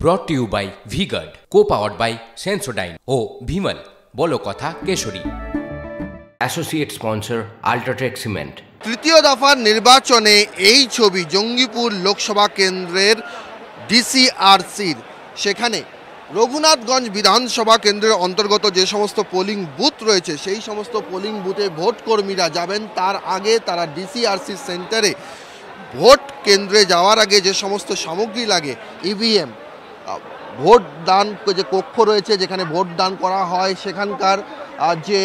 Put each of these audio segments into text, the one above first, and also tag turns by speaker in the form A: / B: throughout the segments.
A: ব্রট to you by V Guard, co powered by Sensodyne ও ভিমল বলো কথা কেশরী। Associate sponsor UltraTech cement.
B: তৃতীয় দফার নির্বাচনে এই ছবি জঙ্গিপুর লোকসভা কেন্দ্রের ডিসিআরসির। সেখানে রঘুনাথগঞ্জ বিধানসভা কেন্দ্রের অন্তর্গত যে সমস্ত পোলিং বুথ রয়েছে সেই সমস্ত পোলিং বুথে ভোট কর্মীরা যাবেন। তার আগে তারা ডিসিআরসি সেন্টারে ভোট কেন্দ্রে যাওয়ার আগে যে সমস্ত সামগ্রী লাগে, ইভিএম, ভোট দান যে কক্ষ রয়েছে যেখানে ভোট দান করা হয়, সেখানকার যে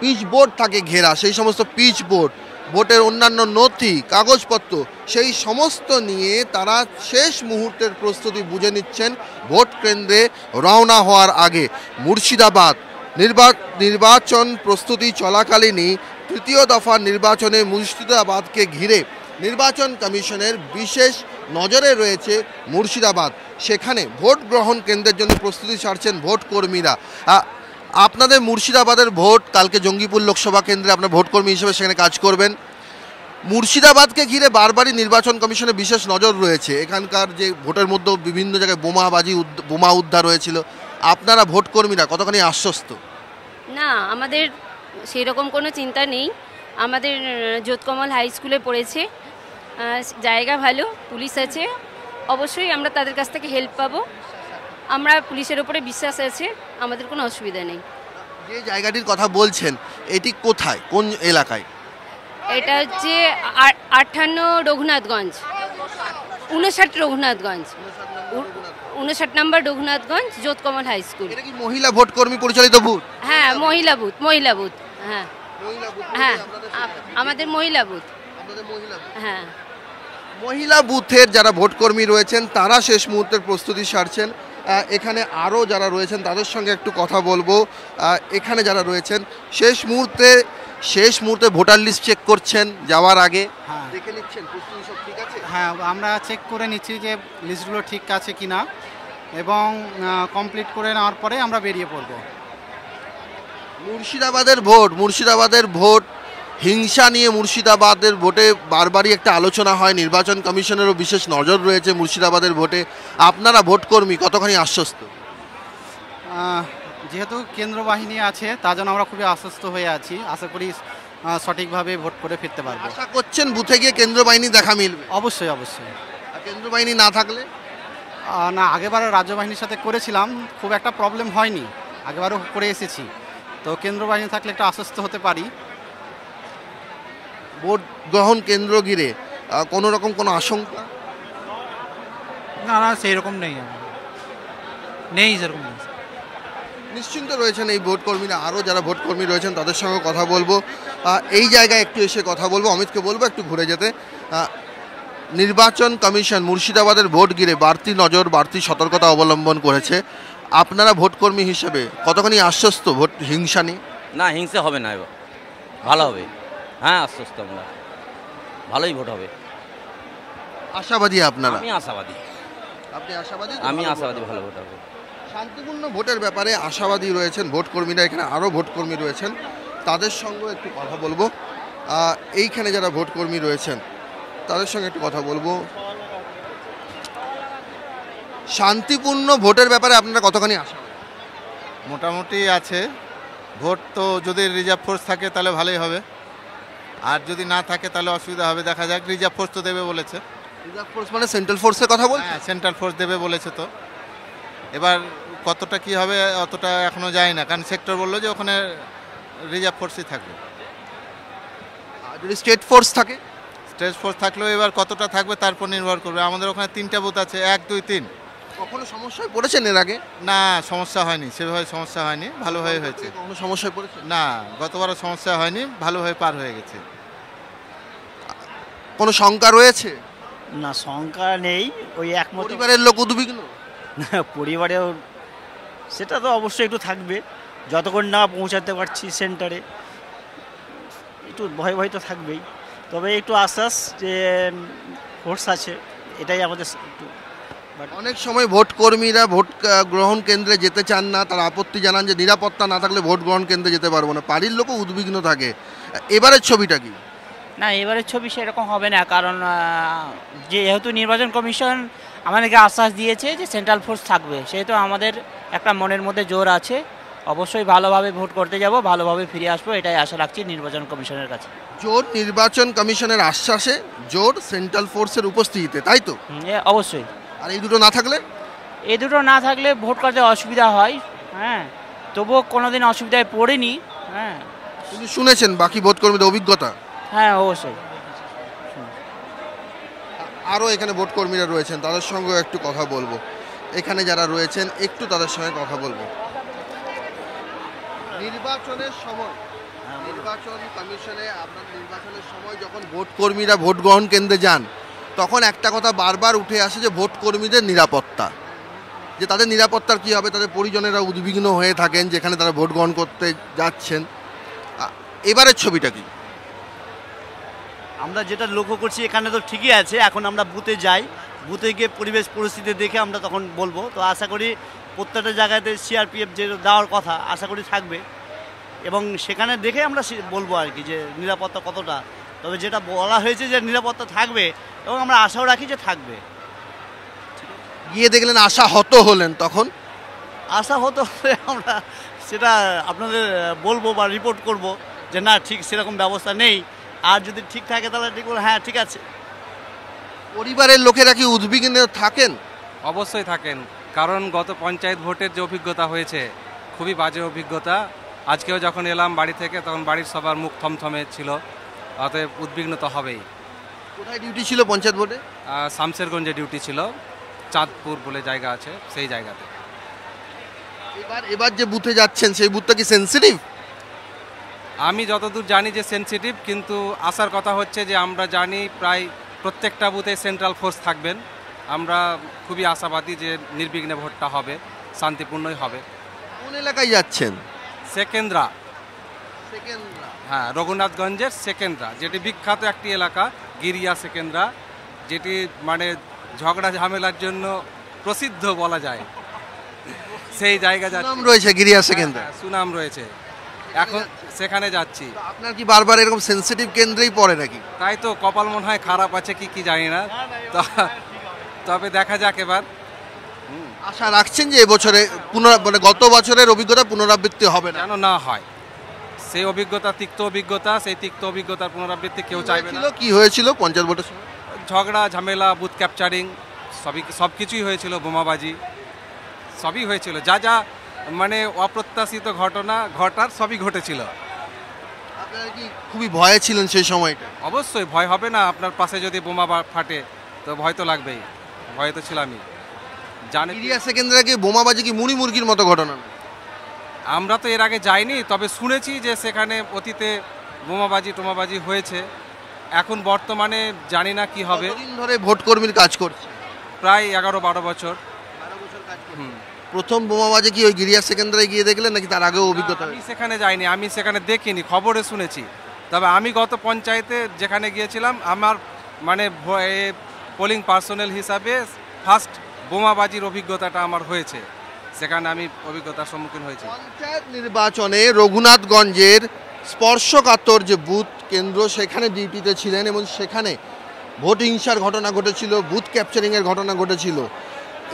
B: পিচ বোর্ড থাকে ঘেরা, সেই সমস্ত পিচ বোর্ড, ভোটের অন্যান্য নথি কাগজপত্র, সেই সমস্ত নিয়ে তারা শেষ মুহূর্তের প্রস্তুতি বুঝে নিচ্ছেন ভোট কেন্দ্রে রওনা হওয়ার আগে। মুর্শিদাবাদ নির্বাচন প্রস্তুতি চলাকালীনই তৃতীয় দফার নির্বাচনে মুর্শিদাবাদকে ঘিরে নির্বাচন কমিশনের বিশেষ নজরে রয়েছে মুর্শিদাবাদ। সেখানে ভোট গ্রহণ কেন্দ্রের জন্য প্রস্তুতি সারছেন ভোট কর্মীরা। আপনাদের মুর্শিদাবাদের ভোট, কালকে জঙ্গিপুর লোকসভা কেন্দ্রে আপনার ভোটকর্মী হিসেবে সেখানে কাজ করবেন। মুর্শিদাবাদকে ঘিরে বারবারই নির্বাচন কমিশনের বিশেষ নজর রয়েছে। এখানকার যে ভোটের মধ্যে বিভিন্ন জায়গায় বোমা উদ্ধার হয়েছিল, আপনারা ভোটকর্মীরা কতখানি আশ্বস্ত?
C: না, আমাদের সেই রকম কোনো চিন্তা নেই। আমাদের যোধকমল হাই স্কুলে পড়েছে, জায়গা ভালো, পুলিশ আছে, অবশ্যই আমরা তাদের কাছ থেকে হেল্প পাবো। আমরা পুলিশের উপরে বিশ্বাস আছে, আমাদের কোনো অসুবিধা নেই।
B: যে জায়গাটির কথা বলছেন এটি কোথায়, কোন এলাকায়?
C: এটা হচ্ছে 58 রঘুনাথগঞ্জ, 59 রঘুনাথগঞ্জ, 59 নম্বর রঘুনাথগঞ্জ, যোধকমল হাই স্কুল।
B: এটা কি মহিলা ভোটকর্মী পরিচালিত বুথ?
C: হ্যাঁ, মহিলা বুথ, হ্যাঁ হ্যাঁ, আমাদের মহিলা বুথ। হ্যাঁ,
B: মহিলা বুথের যারা ভোটকর্মী রয়েছেন তারা শেষ মুহূর্তের প্রস্তুতি সারছেন। এখানে আরও যারা রয়েছেন তাদের সঙ্গে একটু কথা বলবো। এখানে যারা রয়েছেন শেষ মুহূর্তে ভোটার লিস্ট চেক করছেন যাওয়ার আগে, দেখে নিচ্ছেন প্রস্তুতি সব ঠিক আছে?
D: হ্যাঁ, আমরা চেক করে নিচ্ছি যে লিস্টগুলো ঠিক আছে কিনা, এবং কমপ্লিট করে নেওয়ার পরে আমরা বেরিয়ে পড়ব।
B: মুর্শিদাবাদের ভোট হিংসা নিয়ে মুর্শিদাবাদের ভোটে বারবারই একটা আলোচনা হয়। নির্বাচন কমিশনেরও বিশেষ নজর রয়েছে মুর্শিদাবাদের ভোটে। আপনারা ভোটকর্মী কতখানি আশ্বস্ত?
D: যেহেতু কেন্দ্র বাহিনী আছে তার জন্য আমরা খুবই আশ্বস্ত হয়ে আছি। আশা করি সঠিকভাবে ভোট করে ফিরতে পারবো।
B: আশা করছেন বুথে গিয়ে কেন্দ্র বাহিনী দেখা মিলবে?
D: অবশ্যই।
B: আর কেন্দ্র বাহিনী না থাকলে?
D: না, আগেবারও রাজ্য বাহিনীর সাথে করেছিলাম, খুব একটা প্রবলেম হয়নি, আগেবারও করে এসেছি। তো কেন্দ্র বাহিনী থাকলে একটু আশ্বস্ত হতে পারি।
B: ভোট গ্রহণ কেন্দ্র ঘিরে কোনো রকম কোনো আশঙ্কা?
D: না, সেই রকম নেই সেরকম।
B: নিশ্চিন্ত রয়েছেন এই ভোটকর্মীরা। আরও যারা ভোটকর্মী রয়েছেন তাদের সঙ্গে কথা বলবো। এই জায়গায় একটু এসে কথা বলবো, অমিতকে বলবো একটু ঘুরে যেতে। নির্বাচন কমিশন মুর্শিদাবাদের ভোট ঘিরে বাড়তি নজর, বাড়তি সতর্কতা অবলম্বন করেছে। আপনারা ভোটকর্মী হিসেবে কতখানি আশ্বস্ত ভোট হিংসা নিয়ে?
E: না, হিংসা হবে না, এবার ভালো হবে। হ্যাঁ, আশ্বস্ত আমরা, ভালোই ভোট হবে।
B: আশাবাদী আপনারা?
E: আমি আশাবাদী।
B: আপনি আশাবাদী?
E: আমি আশাবাদী, ভালো ভোট হবে।
B: শান্তিপূর্ণ ভোটের ব্যাপারে আশাবাদী রয়েছেন ভোটকর্মীরা। এখানে আরও ভোটকর্মী রয়েছেন, তাদের সঙ্গে একটু কথা বলবো। এইখানে যারা ভোটকর্মী রয়েছেন তাদের সঙ্গে একটু কথা বলবো। শান্তিপূর্ণ ভোটের ব্যাপারে আপনারা কতখানি আশা?
F: মোটামুটি আছে। ভোট তো যদি রিজার্ভ ফোর্স থাকে তাহলে ভালোই হবে, আর যদি না থাকে তাহলে অসুবিধা হবে। দেখা যাক, রিজার্ভ ফোর্স তো দেবে বলেছে।
B: রিজার্ভ ফোর্স মানে সেন্ট্রাল ফোর্সের কথা বল?
F: হ্যাঁ, সেন্ট্রাল ফোর্স দেবে বলেছে। তো এবার কতটা কি হবে অতটা এখনও যায় না, কারণ সেক্টর বললো যে ওখানে রিজার্ভ ফোর্সই থাকবে।
B: যদি স্টেট ফোর্স থাকে?
F: স্টেট ফোর্স থাকলেও এবার কতটা থাকবে তার উপর নির্ভর করবে। আমাদের ওখানে 3টা বুথ আছে, 1, 2, 3।
B: কখনো সমস্যায় পড়েছেন এর আগে?
F: না, সমস্যা হয়নি, সেভাবে সমস্যা হয়নি, ভালোভাবে হয়েছে।
B: কখনো সমস্যায় পড়েছে?
F: না, গতবারও সমস্যা হয়নি, ভালোভাবে পার হয়ে গেছে।
B: কোনো শঙ্কা রয়েছে?
G: না, শঙ্কা নেই। ওই একমত
B: পরিবারের লোক উদ্বিগ্ন?
G: না, পরিবারেও সেটা তো অবশ্যই একটু থাকবে। যতক্ষণ না পৌঁছাতে পারছি সেন্টারে একটু ভয় তো থাকবেই, তবে একটু আশ্বাস যে ফোর্স আছে, এটাই আমাদের একটু।
B: অনেক সময় ভোটকর্মীরা ভোট গ্রহণ কেন্দ্রে যেতে চান না, তারা আপত্তি জানান যে নিরাপত্তা না থাকলে ভোট গ্রহণ কেন্দ্রে যেতে পারবো না। বাড়ির লোকও উদ্বিগ্ন থাকে। এবারের ছবিটা কি?
H: না, এবারের ছবি সেরকম হবে না, কারণ যেহেতু নির্বাচন কমিশন আমাদেরকে আশ্বাস দিয়েছে যে সেন্ট্রাল ফোর্স থাকবে, সেহেতু আমাদের একটা মনের মধ্যে জোর আছে, অবশ্যই ভালোভাবে ভোট করতে যাব, ভালোভাবে ফিরে আসবো, এটাই আশা রাখছি নির্বাচন কমিশনের কাছে।
B: জোর নির্বাচন কমিশনের আশ্বাসে, জোর সেন্ট্রাল ফোর্সের উপস্থিতিতে, তাই তো?
H: অবশ্যই।
B: আর এই দুটো না থাকলে?
H: এই দুটো না থাকলে ভোট করতে অসুবিধা হয়, হ্যাঁ, তবুও কোনোদিন অসুবিধায় পড়িনি। হ্যাঁ,
B: কিন্তু শুনেছেন বাকি ভোট কর্মীদের অভিজ্ঞতা?
H: হ্যাঁ, অবশ্যই।
B: আরও এখানে ভোট কর্মীরা রয়েছেন, তাদের সঙ্গেও একটু কথা বলবো। এখানে যারা রয়েছেন একটু তাদের সঙ্গে কথা বলবো। নির্বাচনের সময়, নির্বাচন কমিশনে আপনার নির্বাচনের সময় যখন ভোট কর্মীরা ভোট গ্রহণ কেন্দ্রে যান, তখন একটা কথা বারবার উঠে আসে যে ভোট কর্মীদের নিরাপত্তা, যে তাদের নিরাপত্তার কী হবে, তাদের পরিজনেরা উদ্বিগ্ন হয়ে থাকেন যেখানে তারা ভোট গ্রহণ করতে যাচ্ছেন। এবারের ছবিটা কি?
I: আমরা যেটা লক্ষ্য করছি এখানে তো ঠিকই আছে, এখন আমরা বুথে যাই, বুথে গিয়ে পরিবেশ পরিস্থিতি দেখে আমরা তখন বলবো। তো আশা করি প্রত্যেকটা জায়গাতে সিআরপিএফ যে দেওয়ার কথা আশা করি থাকবে, এবং সেখানে দেখে আমরা বলবো আর কি যে নিরাপত্তা কতটা। তবে যেটা বলা হয়েছে যে নিরাপত্তা থাকবে, এবং আমরা আশাও রাখি যে থাকবে।
B: গিয়ে দেখলেন আশা হত হলেন, তখন
I: আশা হতো আমরা সেটা আপনাদের বলবো বা রিপোর্ট করব যে না ঠিক সেরকম ব্যবস্থা নেই, আর যদি ঠিক থাকে তাহলে ঠিক বলে হ্যাঁ ঠিক আছে।
B: পরিবারের লোকেরা কি উদ্বিগ্ন থাকেন?
J: অবশ্যই থাকেন, কারণ গত পঞ্চায়েত ভোটের যে অভিজ্ঞতা হয়েছে খুবই বাজে অভিজ্ঞতা। আজকেও যখন এলাম বাড়ি থেকে তখন বাড়ির সবার মুখ থমথমে ছিল, অতএব উদ্বিগ্ন তো হবেই।
B: কোথায় ডিউটি ছিল পঞ্চায়েত ভোটে?
J: শামশেরগঞ্জে ডিউটি ছিল, চাঁদপুর বলে জায়গা আছে সেই জায়গাতে।
B: এবার যে বুথে যাচ্ছেন সেই বুথটা কি সেন্সিটিভ?
J: আমি যতদূর জানি যে সেনসিটিভ, কিন্তু আসার কথা হচ্ছে যে আমরা জানি প্রায় প্রত্যেকটা বুথে সেন্ট্রাল ফোর্স থাকবেন। আমরা খুবই আশাবাদী যে নির্বিঘ্নে ভোটটা হবে, শান্তিপূর্ণই হবে।
B: কোন এলাকায় যাচ্ছেন?
J: সেকেন্দ্রা। হ্যাঁ, রঘুনাথগঞ্জের সেকেন্দ্রা, যেটি বিখ্যাত একটি এলাকা, গিরিয়া সেকেন্দ্রা, যেটি মানে ঝগড়া ঝামেলার জন্য প্রসিদ্ধ বলা যায়। সেই জায়গা
B: সুনাম রয়েছে গিরিয়া সেকেন্দ্রা,
J: সুনাম রয়েছে, এখন সেখানে যাচ্ছি।
B: আপনার কি বারবার এরকম সেন্সিটিভ কেন্দ্রেই পড়ে নাকি?
J: তাই তো, কপাল মনে হয় খারাপ আছে কি জানি না, তবে দেখা যাক এবার।
B: আশা রাখছেন যে এবছরে মানে গত বছরের অভিজ্ঞতা পুনরাবৃত্তি হবে না?
J: যেন না হয়, সেই অভিজ্ঞতা তিক্ত অভিজ্ঞতা, সেই তিক্ত অভিজ্ঞতার পুনরাবৃত্তি কেউ চাইবে না।
B: কি হয়েছিল পঞ্চায়েত ভোটের সময়?
J: ঝগড়া ঝামেলা, বুথ ক্যাপচারিং, সব কিছুই হয়েছিল, বোমাবাজি সবই হয়েছিল, যা যা মানে অপ্রত্যাশিত ঘটনা ঘটার সবই ঘটেছিল।
B: আপনারা কি খুবই ভয়ে ছিলেন সেই সময়টা?
J: অবশ্যই ভয় হবে না, আপনার পাশে যদি বোমা ফাটে তো ভয় তো লাগবেই, ভয় তো ছিলামই। জানি
B: গিরিয়া সেকেন্দ্রা কি বোমাবাজি কি মুড়ি মুরগির মতো ঘটনা?
J: আমরা তো এর আগে যাইনি, তবে শুনেছি যে সেখানে অতীতে বোমাবাজি হয়েছে। এখন বর্তমানে জানি না কি হবে।
B: কতদিন ধরে ভোট কর্মীর কাজ করছে?
J: প্রায় 11-12 বছর।
B: প্রথম বোমাবাজি কি ওই গিরিয়া সেকেন্দ্রায় গিয়ে দেখলেন নাকি তার আগেও অভিজ্ঞতা?
J: আমি সেখানে যাইনি, আমি সেখানে দেখিনি, খবরে শুনেছি। তবে আমি গত পঞ্চায়েতে যেখানে গিয়েছিলাম, আমার মানে পোলিং পার্সোনেল হিসাবে ফার্স্ট বোমাবাজির অভিজ্ঞতাটা আমার হয়েছে, সেখানে আমি অভিজ্ঞতার সম্মুখীন হয়েছি।
B: পঞ্চায়েত নির্বাচনে রঘুনাথগঞ্জের স্পর্শকাতর যে বুথ কেন্দ্র, সেখানে ডিউটিতে ছিলেন এবং সেখানে ভোট হিংসার ঘটনা ঘটেছিল, বুথ ক্যাপচারিংয়ের ঘটনা ঘটেছিল।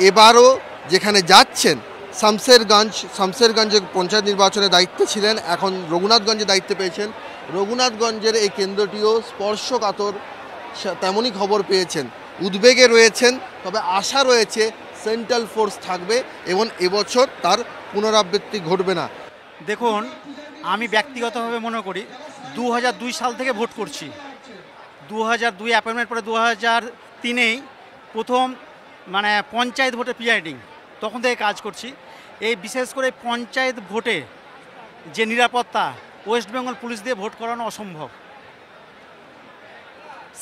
B: এবারও যেখানে যাচ্ছেন শামশেরগঞ্জে পঞ্চায়েত নির্বাচনের দায়িত্বে ছিলেন, এখন রঘুনাথগঞ্জে দায়িত্ব পেয়েছেন। রঘুনাথগঞ্জের এই কেন্দ্রটিও স্পর্শকাতর, তেমনই খবর পেয়েছেন, উদ্বেগে রয়েছেন। তবে আশা রয়েছে সেন্ট্রাল ফোর্স থাকবে এবং এবছর তার পুনরাবৃত্তি ঘটবে না।
D: দেখুন, আমি ব্যক্তিগতভাবে মনে করি 2002 সাল থেকে ভোট করছি। 2002 অ্যাপয়েন্টমেন্ট পরে 2003-এই প্রথম মানে পঞ্চায়েত ভোটে প্রিসাইডিং, তখন থেকে কাজ করছি। এই বিশেষ করে পঞ্চায়েত ভোটে যে নিরাপত্তা, ওয়েস্ট বেঙ্গল পুলিশ দিয়ে ভোট করানো অসম্ভব।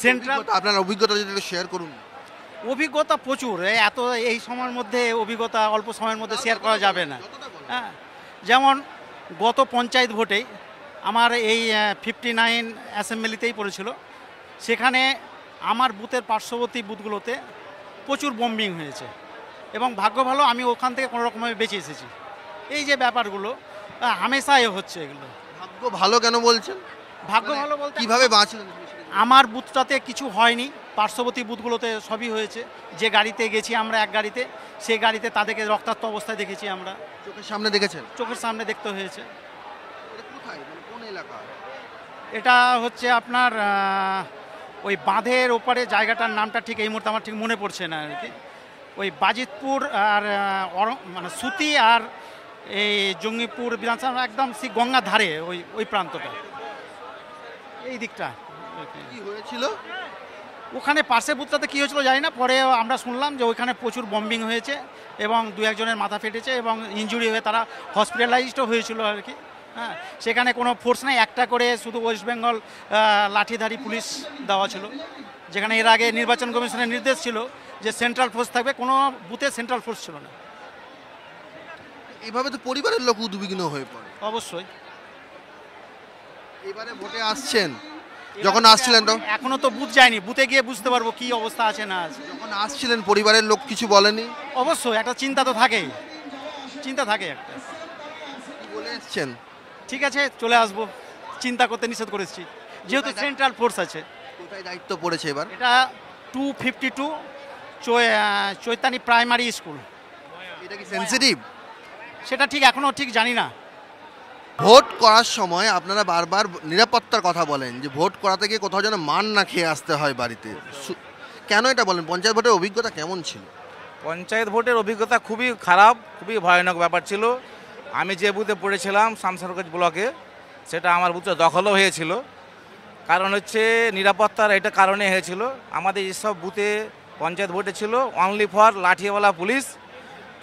D: সেন্ট্রাল
B: আপনার অভিজ্ঞতা যদি শেয়ার করুন।
D: অভিজ্ঞতা প্রচুর, এই সময়ের মধ্যে অভিজ্ঞতা অল্প সময়ের মধ্যে শেয়ার করা যাবে না। হ্যাঁ, যেমন গত পঞ্চায়েত ভোটেই আমার এই 59 অ্যাসেম্বলিতেই পড়েছিল, সেখানে আমার বুথের পার্শ্ববর্তী বুথগুলোতে প্রচুর বম্বিং হয়েছে এবং ভাগ্য ভালো আমি ওখান থেকে কোনো রকমভাবে বেঁচে এসেছি। এই যে ব্যাপারগুলো হামেশাই হচ্ছে। এগুলো
B: ভাগ্য ভালো কেন বলছেন?
D: ভাগ্য ভালো বলতে
B: কিভাবে বাঁচলেন?
D: আমার বুথটাতে কিছু হয়নি, পার্শ্ববর্তী বুথগুলোতে সবই হয়েছে। যে গাড়িতে গেছি আমরা এক গাড়িতে, সেই গাড়িতে তাদেরকে রক্তাক্ত অবস্থায় দেখেছি আমরা।
B: চোখের সামনে দেখেছেন?
D: চোখের সামনে দেখতে হয়েছে।
B: কোথায়, কোন এলাকা?
D: এটা হচ্ছে আপনার ওই বাঁধের ওপারে, জায়গাটার নামটা ঠিক এই মুহূর্তে আমার ঠিক মনে পড়ছে না আর কি। ওই বাজিতপুর আর মানে সুতি আর এই জঙ্গিপুর বিধানসভা একদম সেই গঙ্গার ধারে ওই প্রান্তটা, এই দিকটা।
B: কি হয়েছিল
D: ওখানে পাশে বুথটাতে কী হয়েছিল জানি না, পরে আমরা শুনলাম যে ওইখানে প্রচুর বম্বিং হয়েছে এবং 2-1 মাথা ফেটেছে এবং ইনজুরি হয়ে তারা হসপিটালাইজডও হয়েছিল আর কি। হ্যাঁ, সেখানে কোনো ফোর্স নাই, একটা করে শুধু ওয়েস্ট বেঙ্গল লাঠিধারী পুলিশ দেওয়া ছিল, যেখানে এর আগে নির্বাচন কমিশনের নির্দেশ ছিল যে সেন্ট্রাল ফোর্স থাকবে, কোনো বুথে সেন্ট্রাল ফোর্স ছিল না।
B: এইভাবে তো পরিবারের লোক উদ্বিগ্ন হয়ে পড়ে।
D: অবশ্যই।
B: এবারে ভোটে আসছেন, যখন আসছিলেন তো
D: এখনো তো বুথ যায়নি, বুথে গিয়ে বুঝতে পারবো কি অবস্থা আছে না আছে।
B: যখন আসছিলেন পরিবারের লোক কিছু বলেনি?
D: অবশ্যই একটা চিন্তা তো থাকেই, চিন্তা থাকে একটা।
B: বলে এসছেন
D: ঠিক আছে চলে আসবো, চিন্তা করতে নিষেধ করেছি যেহেতু সেন্ট্রাল ফোর্স আছে।
B: কোথায় দায়িত্ব পড়েছে এবার?
D: এটা 252 চৈতানি প্রাইমারি স্কুল।
B: এটা কি সেনসিটিভ?
D: সেটা ঠিক এখনো ঠিক জানি না।
B: ভোট করার সময় আপনারা বারবার নিরাপত্তার কথা বলেন, যে ভোট করাতে গিয়ে কোথাও যেন মান না খেয়ে আসতে হয় বাড়িতে, কেন এটা বলেন? পঞ্চায়েত ভোটের অভিজ্ঞতা কেমন ছিল?
K: পঞ্চায়েত ভোটের অভিজ্ঞতা খুবই খারাপ, খুবই ভয়ানক ব্যাপার ছিল। আমি যে বুথে পড়েছিলাম শামসারগঞ্জ ব্লকে, সেটা আমার বুথে দখলও হয়েছিল। কারণ হচ্ছে নিরাপত্তার এটা কারণে হয়েছিল। আমাদের যেসব বুথে পঞ্চায়েত ভোটে ছিল অনলি ফর লাঠিওয়ালা পুলিশ,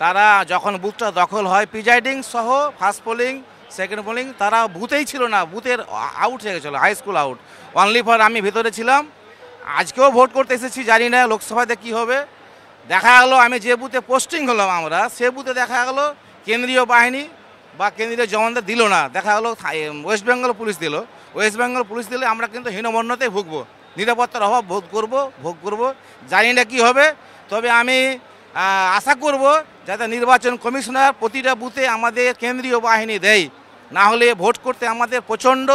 K: তারা যখন বুথটা দখল হয় প্রিজাইডিং সহ ফার্স্ট পোলিং সেকেন্ড পোলিং তারা বুথেই ছিল না, বুথের আউট হয়ে গেছিলো, high school out. Only for আমি ভেতরে ছিলাম। আজকেও ভোট করতে এসেছি, জানি না লোকসভাতে কী হবে। দেখা গেলো আমি যে বুথে পোস্টিং হলাম আমরা, সে বুথে দেখা গেলো কেন্দ্রীয় বাহিনী বা কেন্দ্রীয় জওয়ানদের দিল না, দেখা গেলো ওয়েস্ট বেঙ্গল পুলিশ দিল। ওয়েস্ট বেঙ্গল পুলিশ দিলে আমরা কিন্তু হীনমন্যতে ভুগবো, নিরাপত্তার অভাব ভোগ করব। জানি না কী হবে, তবে আমি আশা করব যাতে নির্বাচন কমিশনার প্রতিটা বুথে আমাদের কেন্দ্রীয় বাহিনী দেয়, না হলে ভোট করতে আমাদের প্রচণ্ড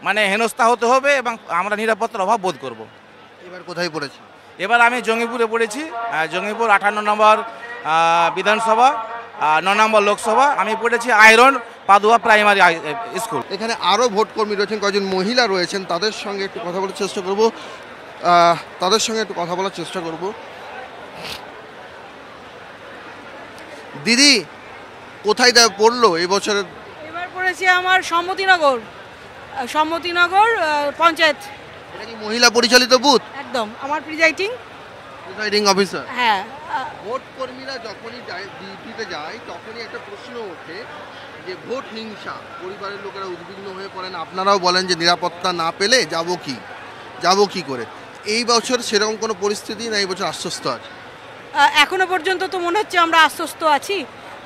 K: মানে হেনস্থা হতে হবে এবং আমরা নিরাপত্তার অভাব বোধ করব।
B: এবার কোথায় পড়েছি?
K: এবার আমি জঙ্গিপুরে পড়েছি, জঙ্গিপুর 58 নম্বর বিধানসভা, 9 নম্বর লোকসভা। আমি পড়েছি আয়রন পাদুয়া প্রাইমারি স্কুল।
B: এখানে আরও ভোট কর্মী রয়েছেন, কয়েকজন মহিলা রয়েছেন, তাদের সঙ্গে একটু কথা বলার চেষ্টা করব। দিদি কোথায় পড়লো এবছরের?
L: এবার পড়েছি আমার সম্মতিনগর পঞ্চায়েত।
B: এটা কি মহিলা পরিচালিত বুথ?
L: একদম আমার প্রিজাইডিং
B: অফিসার।
L: হ্যাঁ,
B: ভোট কর্মীরা যখনই ডিউটিতে যায় তখনই একটা প্রশ্ন ওঠে যে ভোট হিংসা, পরিবারের লোকেরা উদ্বিগ্ন হয়ে পড়েন, আপনারাও বলেন যে নিরাপত্তা না পেলে যাব কি করে। এই বছর সেরকম কোনো পরিস্থিতি না, এই বছর আশ্বস্ত আছে?
L: এখনো পর্যন্ত তো মনে হচ্ছে আমরা আশ্বস্ত আছি,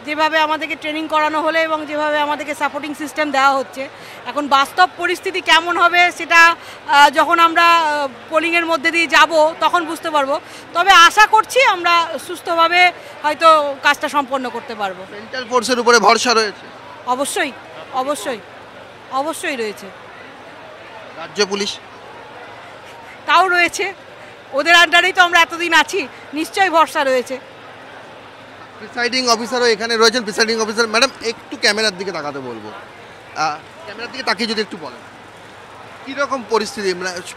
L: যেভাবে আমাদেরকে ট্রেনিং করানো হলে এবং যেভাবে আমাদেরকে সাপোর্টিং সিস্টেম দেওয়া হচ্ছে। এখন বাস্তব পরিস্থিতি কেমন হবে সেটা যখন আমরা পোলিংয়ের মধ্যে দিয়ে যাব তখন বুঝতে পারবো। তবে আশা করছি আমরা সুস্থভাবে হয়তো কাজটা সম্পন্ন করতে পারবো।
B: সেন্ট্রাল ফোর্সের উপরে ভরসা রয়েছে?
L: অবশ্যই রয়েছে।
B: রাজ্য পুলিশ
L: তাও রয়েছে, ওদের আন্ডারেই তো আমরা এতদিন আছি, নিশ্চয়ই ভরসা রয়েছে।
B: প্রিসাইডিং অফিসারও এখানে রয়েছেন। প্রিসাইডিং অফিসার ম্যাডাম একটু ক্যামেরার দিকে তাকাতে বলবো, ক্যামেরার দিকে তাকিয়ে যদি একটু বলেন কীরকম পরিস্থিতি?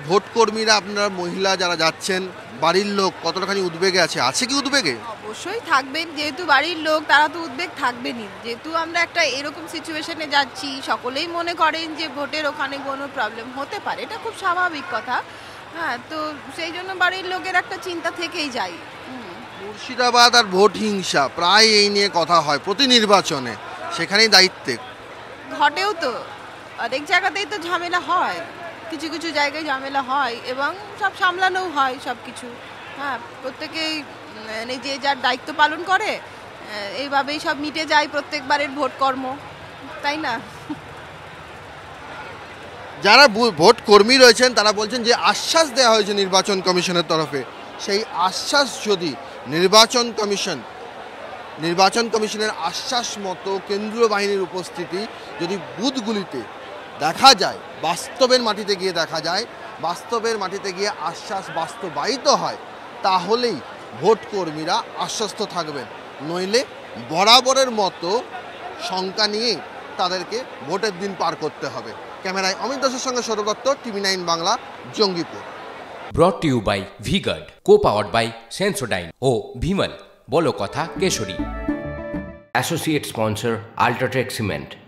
B: ভোট কর্মীরা, আপনারা মহিলা যারা যাচ্ছেন, বাড়ির লোক কতটাখানি উদ্বেগে আছে কি উদ্বেগে?
M: অবশ্যই থাকবেন, যেহেতু বাড়ির লোক তারা তো উদ্বেগ থাকবেনই। যেহেতু আমরা একটা এরকম সিচুয়েশনে যাচ্ছি, সকলেই মনে করেন যে ভোটের ওখানে কোনো প্রবলেম হতে পারে, এটা খুব স্বাভাবিক কথা। হ্যাঁ, তো সেই জন্য বাড়ির লোকের একটা চিন্তা থেকেই যায়।
B: মুর্শিদাবাদ আর ভোট হিংসা প্রায় এই নিয়ে কথা হয় প্রতি নির্বাচনে, সেখানেই দায়িত্বে
M: ঘটেও তো অনেক জায়গাতেই তো ঝামেলা হয়, কিছু জায়গায় ঝামেলা হয় এবং সব সামলানোও হয় সব কিছু। হ্যাঁ, প্রত্যেকেই যে যার দায়িত্ব পালন করে, এইভাবেই সব মিটে যায় প্রত্যেকবারের ভোট কর্ম, তাই না?
B: যারা ভোট কর্মী রয়েছেন তারা বলছেন যে আশ্বাস দেওয়া হয়েছে নির্বাচন কমিশনের তরফে, সেই আশ্বাস যদি নির্বাচন কমিশনের আশ্বাস মতো কেন্দ্রীয় বাহিনীর উপস্থিতি যদি বুথগুলিতে দেখা যায়, বাস্তবের মাটিতে গিয়ে দেখা যায়, বাস্তবের মাটিতে গিয়ে আশ্বাস বাস্তবায়িত হয়, তাহলেই ভোট কর্মীরা আশ্বস্ত থাকবেন, নইলে বরাবরের মতো শঙ্কা নিয়েই তাদেরকে ভোটের দিন পার করতে হবে। ক্যামেরায় অমিত দাসের সঙ্গে Sourav Dutta, TV9 Bangla, Jangipur.
A: Brought to you by V Guard, co powered by Sensodyne ও ভিমল, বলো কথা কেশরী। Associate sponsor UltraTech cement.